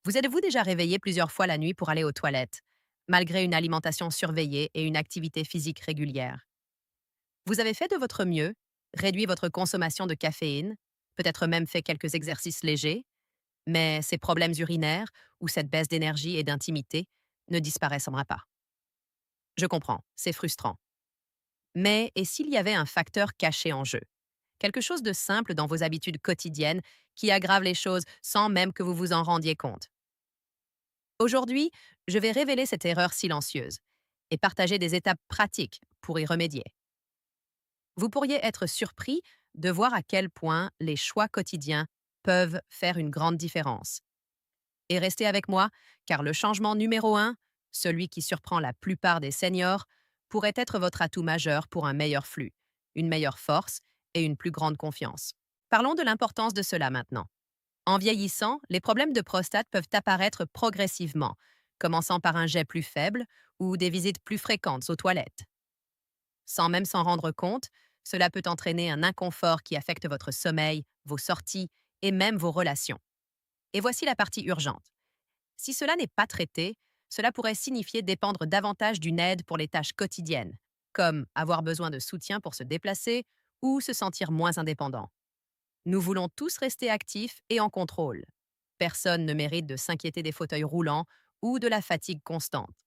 Vous êtes-vous déjà réveillé plusieurs fois la nuit pour aller aux toilettes, malgré une alimentation surveillée et une activité physique régulière? Vous avez fait de votre mieux, réduit votre consommation de caféine, peut-être même fait quelques exercices légers, mais ces problèmes urinaires ou cette baisse d'énergie et d'intimité ne disparaîtront pas. Je comprends, c'est frustrant. Mais et s'il y avait un facteur caché en jeu? Quelque chose de simple dans vos habitudes quotidiennes qui aggrave les choses sans même que vous vous en rendiez compte? Aujourd'hui, je vais révéler cette erreur silencieuse et partager des étapes pratiques pour y remédier. Vous pourriez être surpris de voir à quel point les choix quotidiens peuvent faire une grande différence. Et restez avec moi, car le changement numéro un, celui qui surprend la plupart des seniors, pourrait être votre atout majeur pour un meilleur flux, une meilleure force et une plus grande confiance. Parlons de l'importance de cela maintenant. En vieillissant, les problèmes de prostate peuvent apparaître progressivement, commençant par un jet plus faible ou des visites plus fréquentes aux toilettes. Sans même s'en rendre compte, cela peut entraîner un inconfort qui affecte votre sommeil, vos sorties et même vos relations. Et voici la partie urgente. Si cela n'est pas traité, cela pourrait signifier dépendre davantage d'une aide pour les tâches quotidiennes, comme avoir besoin de soutien pour se déplacer ou se sentir moins indépendant. Nous voulons tous rester actifs et en contrôle. Personne ne mérite de s'inquiéter des fauteuils roulants ou de la fatigue constante.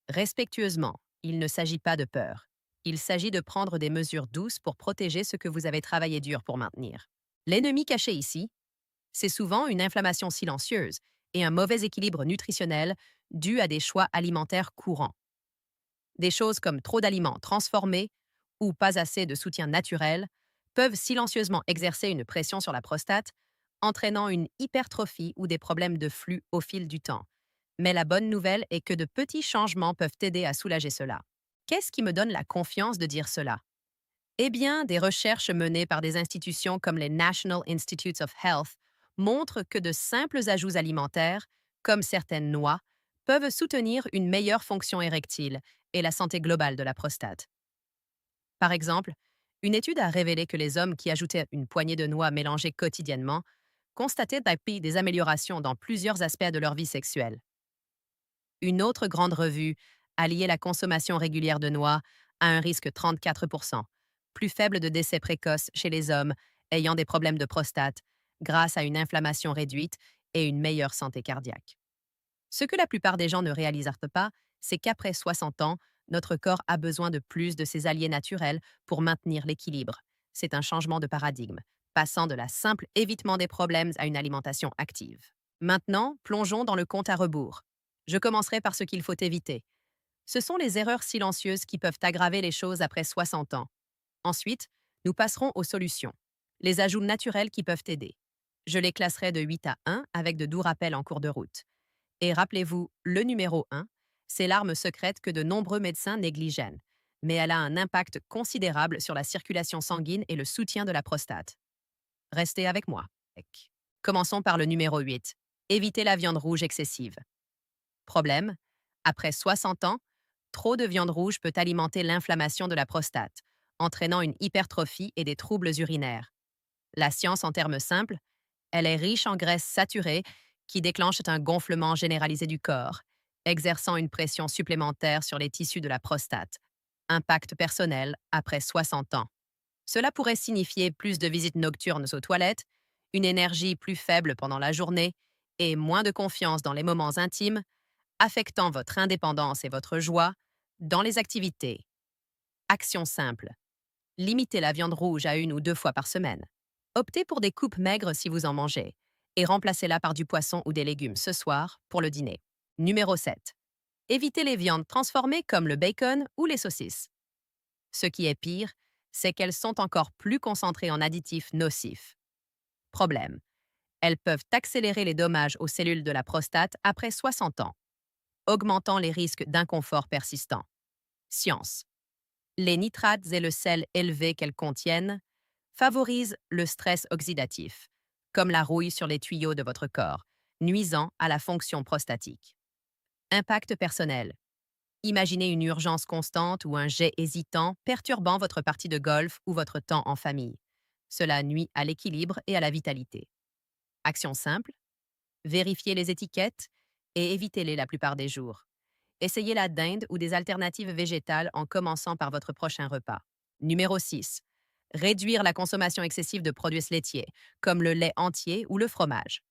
Respectueusement, il ne s'agit pas de peur. Il s'agit de prendre des mesures douces pour protéger ce que vous avez travaillé dur pour maintenir. L'ennemi caché ici, c'est souvent une inflammation silencieuse et un mauvais équilibre nutritionnel dû à des choix alimentaires courants. Des choses comme trop d'aliments transformés ou pas assez de soutien naturel peuvent silencieusement exercer une pression sur la prostate, entraînant une hypertrophie ou des problèmes de flux au fil du temps. Mais la bonne nouvelle est que de petits changements peuvent aider à soulager cela. Qu'est-ce qui me donne la confiance de dire cela? Eh bien, des recherches menées par des institutions comme les National Institutes of Health montrent que de simples ajouts alimentaires, comme certaines noix, peuvent soutenir une meilleure fonction érectile et la santé globale de la prostate. Par exemple, une étude a révélé que les hommes qui ajoutaient une poignée de noix mélangées quotidiennement constataient des améliorations dans plusieurs aspects de leur vie sexuelle. Une autre grande revue a lié la consommation régulière de noix à un risque 34%, plus faible de décès précoces chez les hommes ayant des problèmes de prostate, grâce à une inflammation réduite et une meilleure santé cardiaque. Ce que la plupart des gens ne réalisent pas, c'est qu'après 60 ans, notre corps a besoin de plus de ses alliés naturels pour maintenir l'équilibre. C'est un changement de paradigme, passant de la simple évitement des problèmes à une alimentation active. Maintenant, plongeons dans le compte à rebours. Je commencerai par ce qu'il faut éviter. Ce sont les erreurs silencieuses qui peuvent aggraver les choses après 60 ans. Ensuite, nous passerons aux solutions. Les ajouts naturels qui peuvent aider. Je les classerai de 8 à 1 avec de doux rappels en cours de route. Et rappelez-vous, le numéro 1, c'est l'arme secrète que de nombreux médecins négligent, mais elle a un impact considérable sur la circulation sanguine et le soutien de la prostate. Restez avec moi. Commençons par le numéro 8. Évitez la viande rouge excessive. Problème, après 60 ans, trop de viande rouge peut alimenter l'inflammation de la prostate, entraînant une hypertrophie et des troubles urinaires. La science, en termes simples, elle est riche en graisses saturées qui déclenchent un gonflement généralisé du corps, exerçant une pression supplémentaire sur les tissus de la prostate. Impact personnel après 60 ans. Cela pourrait signifier plus de visites nocturnes aux toilettes, une énergie plus faible pendant la journée et moins de confiance dans les moments intimes, affectant votre indépendance et votre joie dans les activités. Action simple. Limitez la viande rouge à 1 ou 2 fois par semaine. Optez pour des coupes maigres si vous en mangez et remplacez-la par du poisson ou des légumes ce soir pour le dîner. Numéro 7. Évitez les viandes transformées comme le bacon ou les saucisses. Ce qui est pire, c'est qu'elles sont encore plus concentrées en additifs nocifs. Problème. Elles peuvent accélérer les dommages aux cellules de la prostate après 60 ans, augmentant les risques d'inconfort persistant. Science. Les nitrates et le sel élevé qu'elles contiennent favorisent le stress oxydatif, comme la rouille sur les tuyaux de votre corps, nuisant à la fonction prostatique. Impact personnel. Imaginez une urgence constante ou un jet hésitant perturbant votre partie de golf ou votre temps en famille. Cela nuit à l'équilibre et à la vitalité. Action simple. Vérifiez les étiquettes et évitez-les la plupart des jours. Essayez la dinde ou des alternatives végétales en commençant par votre prochain repas. Numéro 6. Réduire la consommation excessive de produits laitiers, comme le lait entier ou le fromage.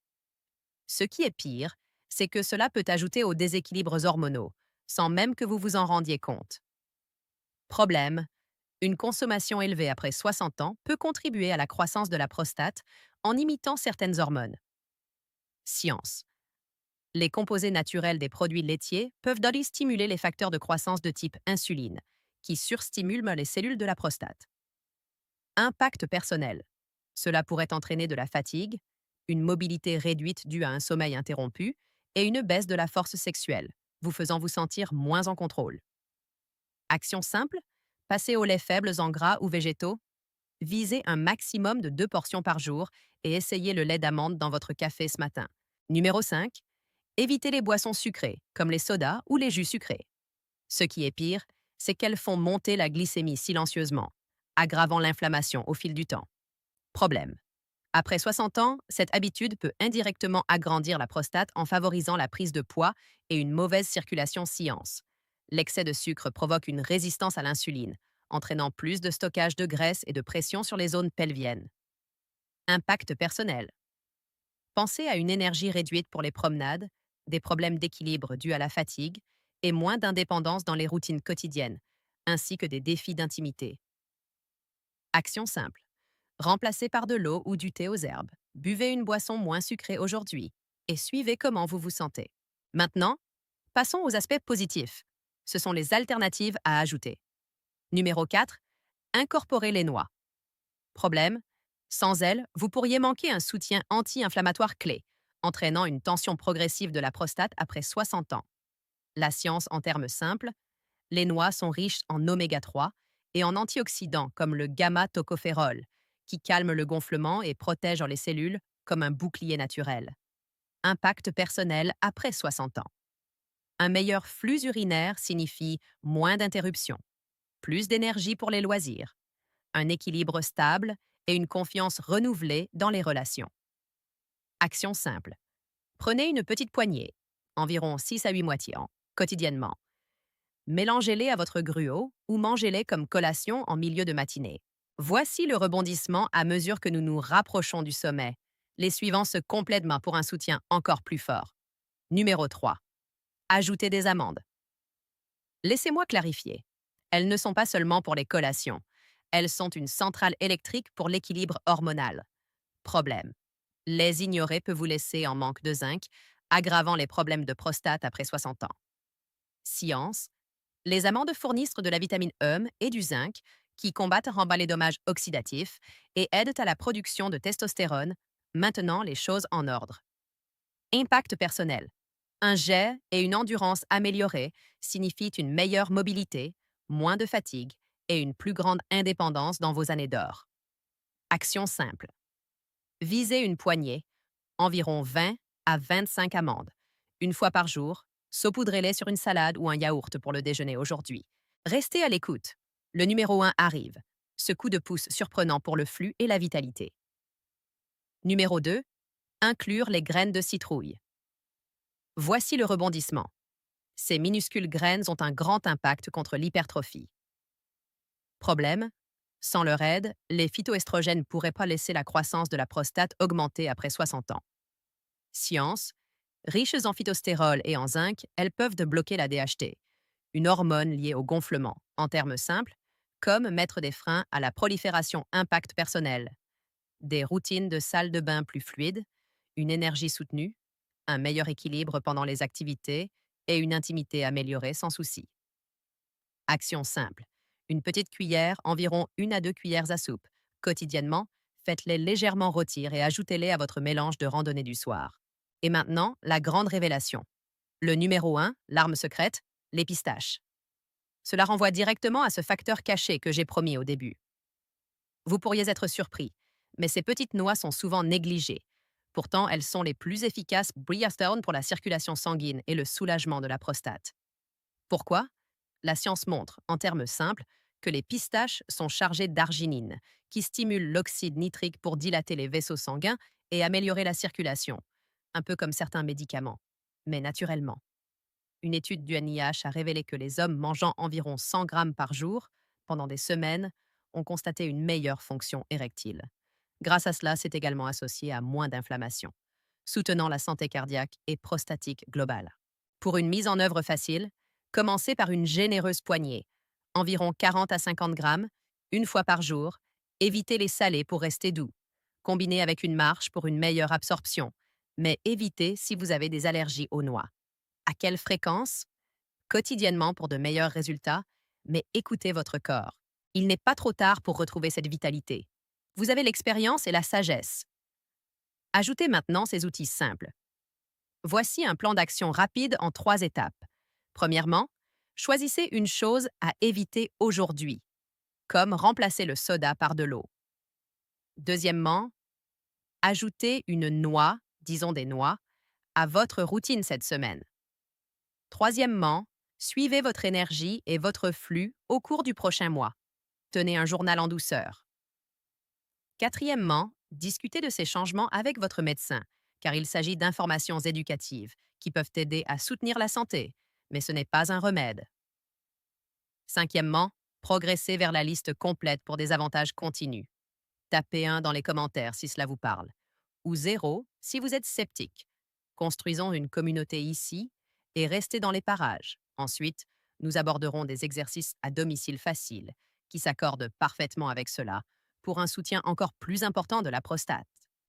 Ce qui est pire, c'est que cela peut ajouter aux déséquilibres hormonaux, sans même que vous vous en rendiez compte. Problème: une consommation élevée après 60 ans peut contribuer à la croissance de la prostate en imitant certaines hormones. Science: les composés naturels des produits laitiers peuvent d'ailleurs stimuler les facteurs de croissance de type insuline, qui surstimulent les cellules de la prostate. Impact personnel: cela pourrait entraîner de la fatigue, une mobilité réduite due à un sommeil interrompu et une baisse de la force sexuelle, vous faisant vous sentir moins en contrôle. Action simple: passez aux laits faibles en gras ou végétaux. Visez un maximum de 2 portions par jour et essayez le lait d'amande dans votre café ce matin. Numéro 5. Évitez les boissons sucrées, comme les sodas ou les jus sucrés. Ce qui est pire, c'est qu'elles font monter la glycémie silencieusement, aggravant l'inflammation au fil du temps. Problème: après 60 ans, cette habitude peut indirectement agrandir la prostate en favorisant la prise de poids et une mauvaise circulation science. L'excès de sucre provoque une résistance à l'insuline, entraînant plus de stockage de graisse et de pression sur les zones pelviennes. Impact personnel: pensez à une énergie réduite pour les promenades, des problèmes d'équilibre dus à la fatigue et moins d'indépendance dans les routines quotidiennes, ainsi que des défis d'intimité. Action simple: remplacez par de l'eau ou du thé aux herbes. Buvez une boisson moins sucrée aujourd'hui et suivez comment vous vous sentez. Maintenant, passons aux aspects positifs. Ce sont les alternatives à ajouter. Numéro 4. Incorporez les noix. Problème: sans elles, vous pourriez manquer un soutien anti-inflammatoire clé, entraînant une tension progressive de la prostate après 60 ans. La science en termes simples: les noix sont riches en oméga 3 et en antioxydants comme le gamma-tocophérol, qui calme le gonflement et protège les cellules comme un bouclier naturel. Impact personnel après 60 ans: un meilleur flux urinaire signifie moins d'interruptions, plus d'énergie pour les loisirs, un équilibre stable et une confiance renouvelée dans les relations. Action simple: prenez une petite poignée, environ 6 à 8 moitiés, quotidiennement. Mélangez-les à votre gruau ou mangez-les comme collation en milieu de matinée. Voici le rebondissement à mesure que nous nous rapprochons du sommet. Les suivants se complètent pour un soutien encore plus fort. Numéro 3. Ajoutez des amandes. Laissez-moi clarifier. Elles ne sont pas seulement pour les collations. Elles sont une centrale électrique pour l'équilibre hormonal. Problème: les ignorer peut vous laisser en manque de zinc, aggravant les problèmes de prostate après 60 ans. Science: les amandes fournissent de la vitamine E et du zinc qui combattent les dommages oxydatifs et aident à la production de testostérone, maintenant les choses en ordre. Impact personnel: un jet et une endurance améliorée signifient une meilleure mobilité, moins de fatigue et une plus grande indépendance dans vos années d'or. Action simple: visez une poignée, environ 20 à 25 amandes, une fois par jour. Saupoudrez-les sur une salade ou un yaourt pour le déjeuner aujourd'hui. Restez à l'écoute. Le numéro 1 arrive. Ce coup de pouce surprenant pour le flux et la vitalité. Numéro 2. Inclure les graines de citrouille. Voici le rebondissement. Ces minuscules graines ont un grand impact contre l'hypertrophie. Problème: sans leur aide, les phytoestrogènes ne pourraient pas laisser la croissance de la prostate augmenter après 60 ans. Science: riches en phytostérol et en zinc, elles peuvent bloquer la DHT, une hormone liée au gonflement, en termes simples, comme mettre des freins à la prolifération impact personnel, des routines de salle de bain plus fluides, une énergie soutenue, un meilleur équilibre pendant les activités et une intimité améliorée sans souci. Action simple: une petite cuillère, environ 1 à 2 cuillères à soupe. Quotidiennement, faites-les légèrement rôtir et ajoutez-les à votre mélange de randonnée du soir. Et maintenant, la grande révélation. Le numéro 1, l'arme secrète: les pistaches. Cela renvoie directement à ce facteur caché que j'ai promis au début. Vous pourriez être surpris, mais ces petites noix sont souvent négligées. Pourtant, elles sont les plus efficaces brewstone pour la circulation sanguine et le soulagement de la prostate. Pourquoi? La science montre, en termes simples, que les pistaches sont chargées d'arginine, qui stimule l'oxyde nitrique pour dilater les vaisseaux sanguins et améliorer la circulation. un peu comme certains médicaments, mais naturellement. Une étude du NIH a révélé que les hommes mangeant environ 100 grammes par jour, pendant des semaines, ont constaté une meilleure fonction érectile. Grâce à cela, c'est également associé à moins d'inflammation, soutenant la santé cardiaque et prostatique globale. Pour une mise en œuvre facile, commencez par une généreuse poignée, environ 40 à 50 grammes, une fois par jour. Évitez les salés pour rester doux. Combinez avec une marche pour une meilleure absorption, mais évitez si vous avez des allergies aux noix. À quelle fréquence? Quotidiennement pour de meilleurs résultats, mais écoutez votre corps. Il n'est pas trop tard pour retrouver cette vitalité. Vous avez l'expérience et la sagesse. Ajoutez maintenant ces outils simples. Voici un plan d'action rapide en 3 étapes. Premièrement, choisissez une chose à éviter aujourd'hui, comme remplacer le soda par de l'eau. Deuxièmement, ajoutez une noix, disons des noix, à votre routine cette semaine. Troisièmement, suivez votre énergie et votre flux au cours du prochain mois. Tenez un journal en douceur. Quatrièmement, discutez de ces changements avec votre médecin, car il s'agit d'informations éducatives qui peuvent aider à soutenir la santé, mais ce n'est pas un remède. Cinquièmement, progressez vers la liste complète pour des avantages continus. Tapez 1 dans les commentaires si cela vous parle, ou 0 si vous êtes sceptique. Construisons une communauté ici et restez dans les parages. Ensuite, nous aborderons des exercices à domicile faciles qui s'accordent parfaitement avec cela pour un soutien encore plus important de la prostate.